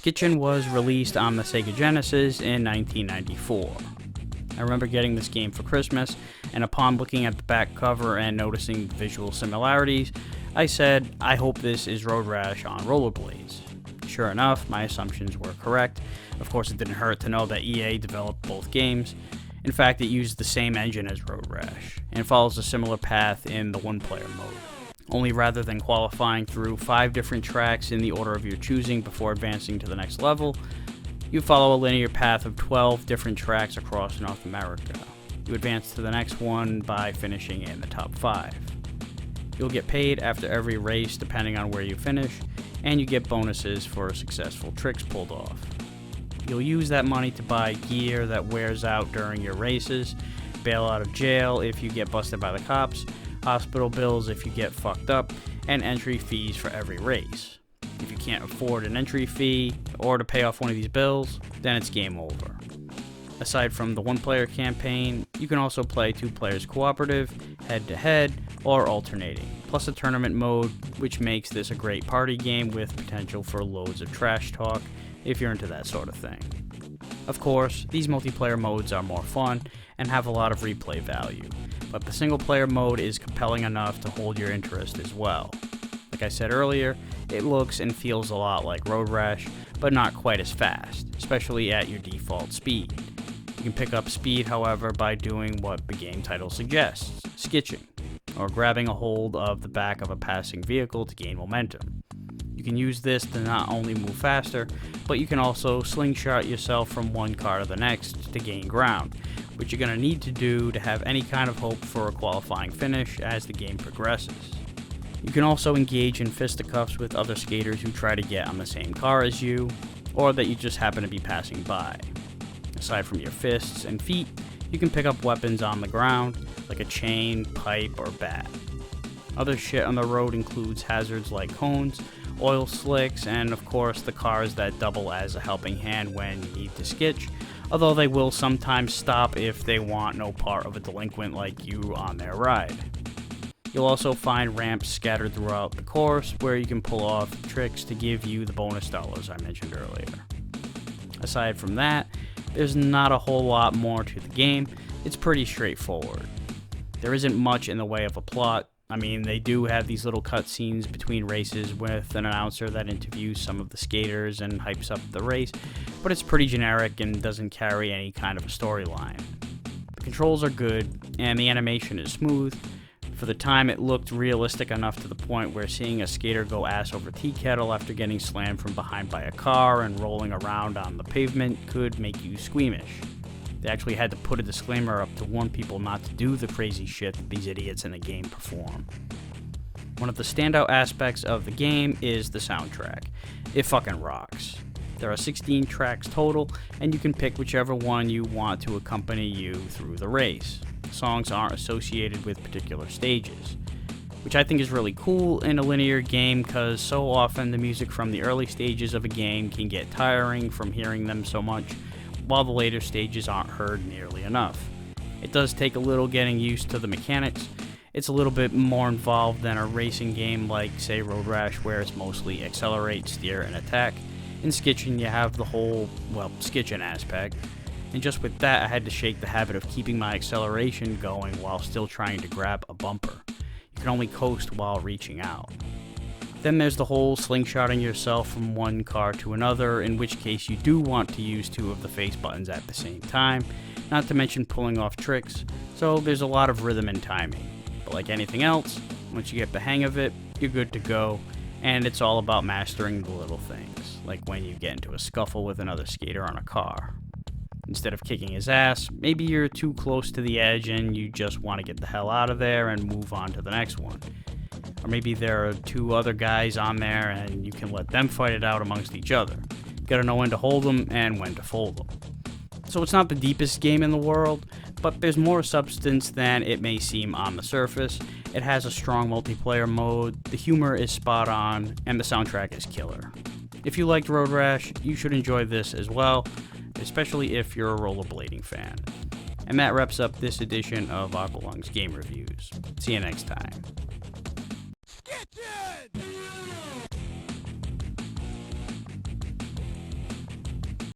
Skitchin was released on the Sega Genesis in 1994. I remember getting this game for Christmas, and upon looking at the back cover and noticing the visual similarities, I said, I hope this is Road Rash on rollerblades. Sure enough, my assumptions were correct. Of course, it didn't hurt to know that EA developed both games. In fact, it used the same engine as Road Rash, and follows a similar path in the one-player mode. Only rather than qualifying through 5 different tracks in the order of your choosing before advancing to the next level, you follow a linear path of 12 different tracks across North America. You advance to the next one by finishing in the top 5. You'll get paid after every race depending on where you finish, and you get bonuses for successful tricks pulled off. You'll use that money to buy gear that wears out during your races, bail out of jail if you get busted by the cops, hospital bills if you get fucked up, and entry fees for every race. If you can't afford an entry fee or to pay off one of these bills, then it's game over. Aside from the one-player campaign, you can also play 2 players cooperative, head-to-head, or alternating, plus a tournament mode, which makes this a great party game with potential for loads of trash talk if you're into that sort of thing. Of course, these multiplayer modes are more fun and have a lot of replay value, but the single-player mode is compelling enough to hold your interest as well. Like I said earlier, it looks and feels a lot like Road Rash, but not quite as fast, especially at your default speed. You can pick up speed, however, by doing what the game title suggests, skitching, or grabbing a hold of the back of a passing vehicle to gain momentum. You can use this to not only move faster, but you can also slingshot yourself from one car to the next to gain ground, which you're going to need to do to have any kind of hope for a qualifying finish as the game progresses. You can also engage in fisticuffs with other skaters who try to get on the same car as you, or that you just happen to be passing by. Aside from your fists and feet, you can pick up weapons on the ground, like a chain, pipe, or bat. Other shit on the road includes hazards like cones, oil slicks, and of course the cars that double as a helping hand when you need to skitch, although they will sometimes stop if they want no part of a delinquent like you on their ride. You'll also find ramps scattered throughout the course where you can pull off tricks to give you the bonus dollars I mentioned earlier. Aside from that, there's not a whole lot more to the game. It's pretty straightforward. There isn't much in the way of a plot. I mean, they do have these little cutscenes between races with an announcer that interviews some of the skaters and hypes up the race, but it's pretty generic and doesn't carry any kind of a storyline. The controls are good, and the animation is smooth. For the time, it looked realistic enough to the point where seeing a skater go ass over tea kettle after getting slammed from behind by a car and rolling around on the pavement could make you squeamish. They actually had to put a disclaimer up to warn people not to do the crazy shit that these idiots in the game perform. One of the standout aspects of the game is the soundtrack. It fucking rocks. There are 16 tracks total, and you can pick whichever one you want to accompany you through the race. Songs aren't associated with particular stages, which I think is really cool in a linear game because so often the music from the early stages of a game can get tiring from hearing them so much, while the later stages aren't heard nearly enough. It does take a little getting used to the mechanics. It's a little bit more involved than a racing game like, say, Road Rash, where it's mostly accelerate, steer, and attack. In Skitchin, you have the whole, Skitchin aspect. And just with that, I had to shake the habit of keeping my acceleration going while still trying to grab a bumper. You can only coast while reaching out. Then there's the whole slingshotting yourself from one car to another, in which case you do want to use 2 of the face buttons at the same time, not to mention pulling off tricks, so there's a lot of rhythm and timing. But like anything else, once you get the hang of it, you're good to go, and it's all about mastering the little things, like when you get into a scuffle with another skater on a car. Instead of kicking his ass, maybe you're too close to the edge and you just want to get the hell out of there and move on to the next one. Or maybe there are 2 other guys on there and you can let them fight it out amongst each other. You gotta know when to hold them and when to fold them. So it's not the deepest game in the world, but there's more substance than it may seem on the surface. It has a strong multiplayer mode, the humor is spot on, and the soundtrack is killer. If you liked Road Rash, you should enjoy this as well, especially if you're a rollerblading fan. And that wraps up this edition of Aqualung's Game Reviews. See you next time.